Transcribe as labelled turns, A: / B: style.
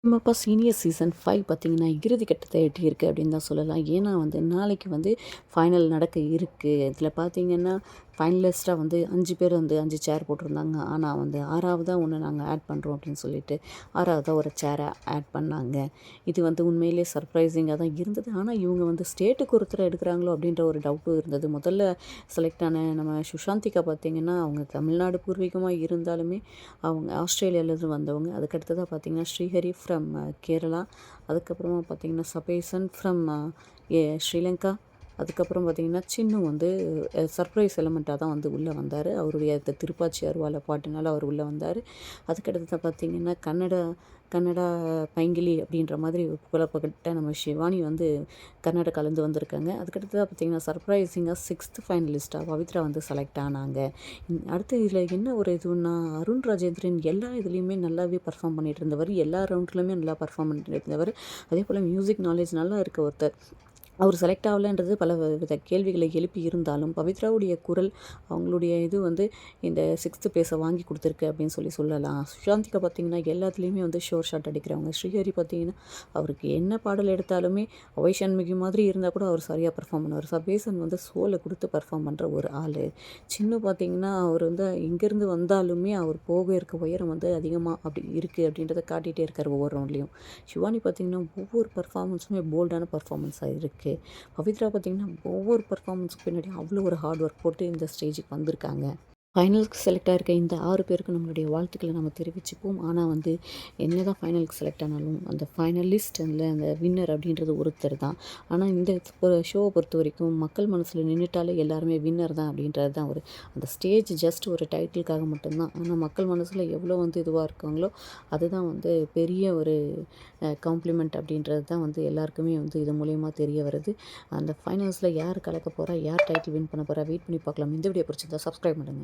A: சிம்மப்பா senior season 5 பார்த்தீங்கன்னா, இறுதி கட்டத்தை எட்டியிருக்கு அப்படின்னு தான் சொல்லலாம். ஏன்னா வந்து நாளைக்கு வந்து ஃபைனல் நடக்க இருக்கு. இதில பார்த்தீங்கன்னா, ஃபைனலிஸ்ட்டா வந்து 5 பேர் வந்து 5 சேர் போட்டிருந்தாங்க. ஆனா வந்து 6வதா ஒண்ணு நாங்க ஆட் பண்றோம் அப்படின்னு சொல்லிட்டு, 6வதா ஒரு சேர ஆட் பண்ணாங்க. இது வந்து உண்மையிலேயே சர்ப்ரைசிங்கா தான் இருந்தது. ஆனா இவங்க வந்து ஸ்டேட்டுக்கு ஒருத்தர எடுக்குறாங்களோ அப்படின்ற ஒரு டவுட்டும் இருந்தது. முதல்ல செலக்ட் ஆன நம்ம சுஷாந்திகா பார்த்தீங்கன்னா, அவங்க தமிழ்நாடு பூர்வீகமா இருந்தாலுமே, அவங்க ஆஸ்திரேலியாவிலேருந்து வந்தவங்க. அதுக்கு அடுத்ததா பார்த்தீங்கன்னா, ஸ்ரீஹரி ஃப்ரம் கேரளா. அதுக்கப்புறமா பார்த்தீங்கன்னா, சபேசன் ஃப்ரம் ஸ்ரீலங்கா. அதுக்கப்புறம் பார்த்தீங்கன்னா, சின்னு வந்து சர்ப்ரைஸ் எலிமெண்ட்டா தான் வந்து உள்ள வந்தாரு. அவருடைய திருப்பாச்சி அருவால பாட்டுனால அவர் உள்ள வந்தாரு. அதுக்கடுத்தது பார்த்தீங்கன்னா, கன்னடா பைங்கிலி அப்படின்ற மாதிரி புகழப்பட்ட நம்ம ஷிவானி வந்து கர்நாடகாலேருந்து வந்திருக்காங்க. அதுக்கடுத்ததா பார்த்தீங்கன்னா, சர்ப்ரைசிங்கா 6த் ஃபைனலிஸ்ட்டா பவித்ரா வந்து செலக்ட் ஆனாங்க. அடுத்து இதில என்ன ஒரு இதுன்னா, அருண் ராஜேந்திரன் எல்லா இதுலயுமே நல்லாவே பெர்ஃபார்ம் பண்ணிட்டு இருந்தவர். எல்லா ரவுண்ட்லயுமே நல்லா பெர்ஃபார்ம் பண்ணிட்டு இருந்தவர். அதேபோல மியூசிக் நாலேட்ஜ் நல்லா இருக்க ஒருத்தர். அவர் செலக்ட் ஆகலன்றது பல வித கேள்விகளை எழுப்பி இருந்தாலும், பவித்ராவுடைய குரல், அவங்களுடைய இது வந்து இந்த 6த் பிளேஸ வாங்கி குடுத்துருக்கு அப்படின்னு சொல்லலாம். சுஷாந்திகா பார்த்தீங்கன்னா, எல்லாத்துலேயுமே வந்து ஷோர் ஷாட் அடிக்கிறவங்க. ஸ்ரீஹரி பார்த்தீங்கன்னா, அவருக்கு என்ன பாடல் எடுத்தாலுமே அவை சண்முகி மாதிரி இருந்தா கூட அவர் சரியா பெர்ஃபார்ம் பண்ணுவாரு. சபேசன் வந்து சோல குடுத்து பெர்ஃபார்ம் பண்ற ஒரு ஆளு. சின்னு பார்த்தீங்கன்னா, அவர் வந்து எங்கேருந்து வந்தாலுமே அவர் போக இருக்க உயரம் வந்து அதிகமா அப்படி இருக்கு அப்படின்றத காட்டிட்டே இருக்காரு ஒவ்வொரு ரவுண்ட்லயும். ஷிவானி பார்த்தீங்கன்னா, ஒவ்வொரு பெர்ஃபார்மன்ஸுமே போல்டான பெர்ஃபார்மன்ஸா இருக்கு. பவித்ரா பார்த்தீங்கன்னா, ஒவ்வொரு பெர்ஃபார்மன்ஸ்க்கு பின்னாடியும் அவ்வளோ ஒரு ஹார்ட் ஒர்க் போட்டு இந்த ஸ்டேஜுக்கு வந்திருக்காங்க. ஃபைனலுக்கு செலக்ட் ஆயிருக்க இந்த 6 பேருக்கு நம்மளுடைய வாழ்த்துக்கள நம்ம தெரிவிச்சுப்போம். ஆனா வந்து என்னதான் ஃபைனலுக்கு செலக்ட் ஆனாலும், அந்த ஃபைனலிஸ்ட் அந்த வின்னர் அப்படின்றது ஒருத்தர் தான். ஆனா இந்த ஷோவ பொறுத்தவரைக்கும் மக்கள் மனசுல நின்னுட்டாலே எல்லாருமே வின்னர் தான் அப்படின்றது தான் அந்த ஸ்டேஜ் ஜஸ்ட் ஒரு டைட்டிலுக்காக மட்டும் தான். ஆனா மக்கள் மனசுல எவ்வளோ வந்து இதுவா இருக்காங்களோ, அதுதான் வந்து பெரிய ஒரு காம்ப்ளிமெண்ட் அப்படின்றது தான் வந்து எல்லாருக்குமே வந்து இது மூலியமா தெரிய வருது. அந்த ஃபைனல்ஸ்ல யார் கலக்க போறா? யார் டைட்டில் வின் பண்ண போறா? வெயிட் பண்ணி பார்க்கலாம். இந்த வீடியோ பிடிச்சிருந்தா சப்ஸ்கிரைப் பண்ணுங்க.